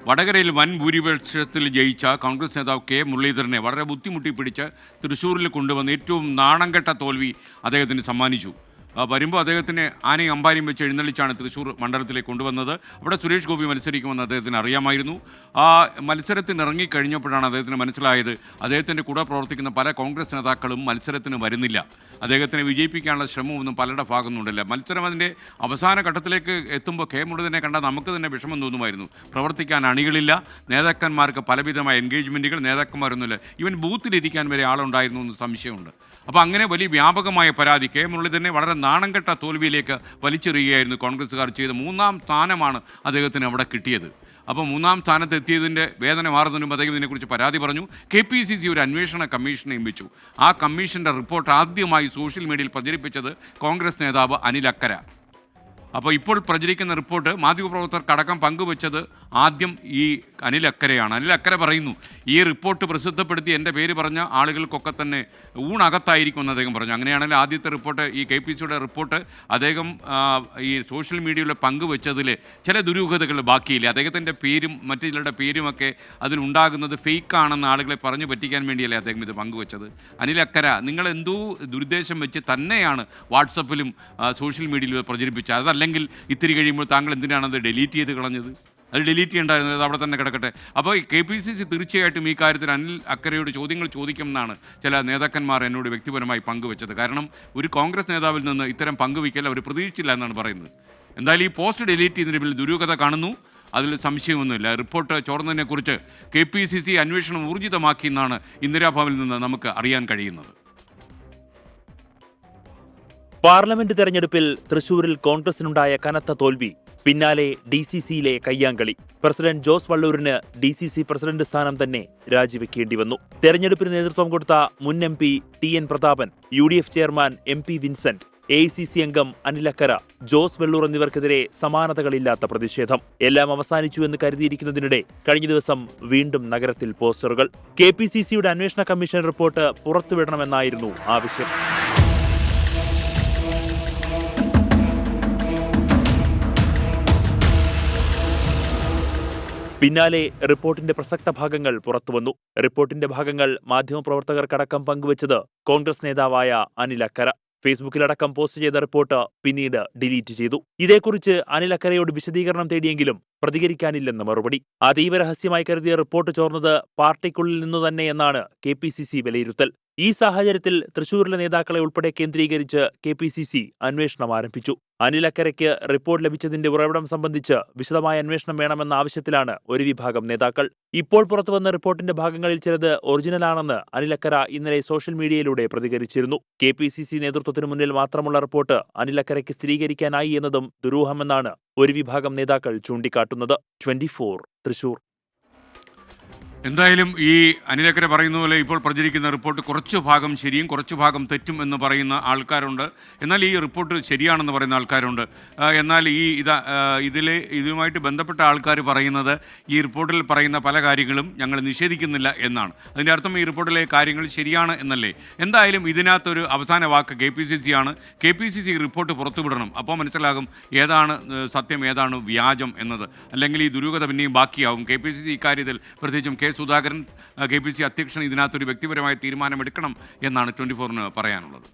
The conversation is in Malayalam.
വടകരയിൽ വൻ ഭൂരിപക്ഷത്തിൽ ജയിച്ച കോൺഗ്രസ് നേതാവ് കെ മുരളീധരനെ വളരെ ബുദ്ധിമുട്ടി പിടിച്ച് തൃശ്ശൂരിൽ കൊണ്ടുവന്ന് ഏറ്റവും നാണംകെട്ട തോൽവി അദ്ദേഹത്തിന് സമ്മാനിച്ചു. വരുമ്പോൾ അദ്ദേഹത്തിന് ആനയും അമ്പാരിയും വെച്ച് എഴുന്നള്ളിച്ചാണ് തൃശ്ശൂർ മണ്ഡലത്തിലേക്ക് കൊണ്ടുവന്നത്. അവിടെ സുരേഷ് ഗോപി മത്സരിക്കുമെന്ന് അദ്ദേഹത്തിന് അറിയാമായിരുന്നു. ആ മത്സരത്തിന് ഇറങ്ങിക്കഴിഞ്ഞപ്പോഴാണ് അദ്ദേഹത്തിന് മനസ്സിലായത് അദ്ദേഹത്തിൻ്റെ കൂടെ പ്രവർത്തിക്കുന്ന പല കോൺഗ്രസ് നേതാക്കളും മത്സരത്തിന് വരുന്നില്ല. അദ്ദേഹത്തിനെ വിജയിപ്പിക്കാനുള്ള ശ്രമമൊന്നും പലരുടെ ഭാഗത്തുനിന്നുണ്ടല്ല. മത്സരം അതിൻ്റെ അവസാന ഘട്ടത്തിലേക്ക് എത്തുമ്പോൾ കെ മുരളീധരനെ കണ്ടാൽ നമുക്ക് തന്നെ വിഷമം തോന്നുമായിരുന്നു. പ്രവർത്തിക്കാൻ അണികളില്ല, നേതാക്കന്മാർക്ക് പലവിധമായ എൻഗേജ്മെൻറ്റുകൾ, നേതാക്കന്മാരൊന്നുമില്ല, ഇവൻ ബൂത്തിലിരിക്കാൻ വരെ ആളുണ്ടായിരുന്നു എന്ന് സംശയമുണ്ട്. അപ്പോൾ അങ്ങനെ വലിയ വ്യാപകമായ പരാതി കെ മുരളീധരനെ വളരെ നാണംകെട്ട തോൽവിയിലേക്ക് വലിച്ചെറിയുകയായിരുന്നു കോൺഗ്രസ്സുകാർ ചെയ്ത്. 3-ാം സ്ഥാനമാണ് അദ്ദേഹത്തിന് അവിടെ കിട്ടിയത്. അപ്പോൾ 3-ാം സ്ഥാനത്ത് എത്തിയതിൻ്റെ വേദന മാറുന്നതിനും അദ്ദേഹം ഇതിനെക്കുറിച്ച് പരാതി പറഞ്ഞു. KPCC ഒരു അന്വേഷണ കമ്മീഷനെ നിയമിച്ചു. ആ കമ്മീഷൻ്റെ റിപ്പോർട്ട് ആദ്യമായി സോഷ്യൽ മീഡിയയിൽ പ്രചരിപ്പിച്ചത് കോൺഗ്രസ് നേതാവ് അനിൽ അക്കര. അപ്പോൾ ഇപ്പോൾ പ്രചരിക്കുന്ന റിപ്പോർട്ട് മാധ്യമപ്രവർത്തകർക്കടക്കം പങ്കുവച്ചത് ആദ്യം ഈ അനിൽ അക്കരയാണ്. അനിൽ അക്കര പറയുന്നു, ഈ റിപ്പോർട്ട് പ്രസിദ്ധപ്പെടുത്തി എൻ്റെ പേര് പറഞ്ഞ ആളുകൾക്കൊക്കെ തന്നെ ഊണകത്തായിരിക്കുമെന്ന് അദ്ദേഹം പറഞ്ഞു. അങ്ങനെയാണെങ്കിൽ ആദ്യത്തെ റിപ്പോർട്ട്, ഈ KPCCയുടെ റിപ്പോർട്ട് അദ്ദേഹം ഈ സോഷ്യൽ മീഡിയയിൽ പങ്കുവച്ചതിൽ ചില ദുരൂഹതകൾ ബാക്കിയില്ല. അദ്ദേഹത്തിൻ്റെ പേരും മറ്റു ചിലരുടെ പേരുമൊക്കെ അതിലുണ്ടാകുന്നത് ഫേക്കാണെന്ന് ആളുകളെ പറഞ്ഞു പറ്റിക്കാൻ വേണ്ടിയല്ലേ അദ്ദേഹം ഇത് പങ്കുവച്ചത്. അനിൽ അക്കര, നിങ്ങൾ എന്തോ ദുരുദ്ദേശം വെച്ച് തന്നെയാണ് വാട്സപ്പിലും സോഷ്യൽ മീഡിയയിലും പ്രചരിപ്പിച്ചത്. അതല്ലെങ്കിൽ ഇത്തിരി കഴിയുമ്പോൾ താങ്കൾ എന്തിനാണത് ഡിലീറ്റ് ചെയ്ത് കളഞ്ഞത്? അത് ഡിലീറ്റ് ചെയ്യേണ്ടായിരുന്നത്, അത് അവിടെ തന്നെ കിടക്കട്ടെ. അപ്പോൾ KPCC തീർച്ചയായിട്ടും ഈ കാര്യത്തിൽ അനിൽ അക്കരയോട് ചോദ്യങ്ങൾ ചോദിക്കുമെന്നാണ് ചില നേതാക്കന്മാർ എന്നോട് വ്യക്തിപരമായി പങ്കുവച്ചത്. കാരണം ഒരു കോൺഗ്രസ് നേതാവിൽ നിന്ന് ഇത്തരം പങ്കുവയ്ക്കൽ അവർ പ്രതീക്ഷിച്ചില്ല എന്നാണ് പറയുന്നത്. എന്തായാലും ഈ പോസ്റ്റ് ഡിലീറ്റ് ചെയ്തതിന് പിന്നിൽ ദുരൂഹത കാണുന്നു, അതിൽ സംശയമൊന്നുമില്ല. റിപ്പോർട്ട് ചോർന്നതിനെക്കുറിച്ച് KPCC അന്വേഷണം ഊർജിതമാക്കി എന്നാണ് ഇന്ദിരാഭവനിൽ നിന്ന് നമുക്ക് അറിയാൻ കഴിയുന്നത്. പാർലമെന്റ് തെരഞ്ഞെടുപ്പിൽ തൃശൂരിൽ കോൺഗ്രസിനുണ്ടായ കനത്ത തോൽവി പിന്നാലെ DCCയിലെ കയ്യാങ്കളി. പ്രസിഡന്റ് ജോസ് വള്ളൂരിന് DCC പ്രസിഡന്റ് സ്ഥാനം തന്നെ രാജിവെക്കേണ്ടി വന്നു. തെരഞ്ഞെടുപ്പിന് നേതൃത്വം കൊടുത്ത മുൻ MP TN Prathapan, UDF chairman MP Vincent, AICC അംഗം അനിൽ അക്കര, ജോസ് വെള്ളൂർ എന്നിവർക്കെതിരെ സമാനതകളില്ലാത്ത പ്രതിഷേധം. എല്ലാം അവസാനിച്ചു എന്ന് കരുതിയിരിക്കുന്നതിനിടെ കഴിഞ്ഞ ദിവസം വീണ്ടും നഗരത്തിൽ പോസ്റ്ററുകൾ. KPCCയുടെ അന്വേഷണ കമ്മീഷൻ റിപ്പോർട്ട് പുറത്തുവിടണമെന്നായിരുന്നു ആവശ്യം. പിന്നാലെ റിപ്പോർട്ടിന്റെ പ്രസക്ത ഭാഗങ്ങൾ പുറത്തുവന്നു. റിപ്പോർട്ടിന്റെ ഭാഗങ്ങൾ മാധ്യമപ്രവർത്തകർക്കടക്കം പങ്കുവച്ചത് കോൺഗ്രസ് നേതാവായ അനിൽ അക്കര. ഫേസ്ബുക്കിലടക്കം പോസ്റ്റ് ചെയ്ത റിപ്പോർട്ട് പിന്നീട് ഡിലീറ്റ് ചെയ്തു. ഇതേക്കുറിച്ച് അനിൽ അക്കരയോട് വിശദീകരണം തേടിയെങ്കിലും പ്രതികരിക്കാനില്ലെന്ന് മറുപടി. അതീവ രഹസ്യമായി കരുതിയ റിപ്പോർട്ട് ചോർന്നത് പാർട്ടിക്കുള്ളിൽ നിന്നു തന്നെയെന്നാണ് KPCC വിലയിരുത്തൽ. ഈ സാഹചര്യത്തിൽ തൃശൂരിലെ നേതാക്കളെ ഉൾപ്പെടെ കേന്ദ്രീകരിച്ച് KPCC അന്വേഷണം ആരംഭിച്ചു. അനിൽ അക്കരയ്ക്ക് റിപ്പോർട്ട് ലഭിച്ചതിന്റെ ഉറവിടം സംബന്ധിച്ച് വിശദമായ അന്വേഷണം വേണമെന്ന ആവശ്യത്തിലാണ് ഒരു വിഭാഗം നേതാക്കൾ. ഇപ്പോൾ പുറത്തുവന്ന റിപ്പോർട്ടിന്റെ ഭാഗങ്ങളിൽ ചിലത് ഒറിജിനലാണെന്ന് അനിൽ അക്കര ഇന്നലെ സോഷ്യൽ മീഡിയയിലൂടെ പ്രതികരിച്ചിരുന്നു. KPCC നേതൃത്വത്തിനു മുന്നിൽ മാത്രമുള്ള റിപ്പോർട്ട് അനിൽ അക്കരയ്ക്ക് സ്ഥിരീകരിക്കാനായി എന്നതും ദുരൂഹമെന്നാണ് ഒരു വിഭാഗം നേതാക്കൾ ചൂണ്ടിക്കാട്ടുന്നത്. 24 തൃശൂർ. എന്തായാലും ഈ അനിൽ അക്കര പറയുന്ന പോലെ ഇപ്പോൾ പ്രചരിക്കുന്ന റിപ്പോർട്ട് കുറച്ചു ഭാഗം ശരിയും കുറച്ചു ഭാഗം തെറ്റും എന്ന് പറയുന്ന ആൾക്കാരുണ്ട്. എന്നാൽ ഈ റിപ്പോർട്ട് ശരിയാണെന്ന് പറയുന്ന ആൾക്കാരുണ്ട്. എന്നാൽ ഇതുമായിട്ട് ബന്ധപ്പെട്ട ആൾക്കാർ പറയുന്നത് ഈ റിപ്പോർട്ടിൽ പറയുന്ന പല കാര്യങ്ങളും ഞങ്ങൾ നിഷേധിക്കുന്നില്ല എന്നാണ്. അതിൻ്റെ അർത്ഥം ഈ റിപ്പോർട്ടിലെ കാര്യങ്ങൾ ശരിയാണ് എന്നല്ലേ. എന്തായാലും ഇതിനകത്തൊരു അവസാന വാക്ക് KPCC ആണ്. KPCC റിപ്പോർട്ട് പുറത്തുവിടണം. അപ്പോൾ മനസ്സിലാകും ഏതാണ് സത്യം ഏതാണ് വ്യാജം എന്നത്. അല്ലെങ്കിൽ ഈ ദുരൂഹത പിന്നെയും ബാക്കിയാവും. KPCC ഇക്കാര്യത്തിൽ പ്രത്യേകിച്ചും സുധാകരൻ KPCC അധ്യക്ഷൻ ഇതിനകത്തൊരു വ്യക്തിപരമായ തീരുമാനമെടുക്കണം എന്നാണ് 24-ന് പറയാനുള്ളത്.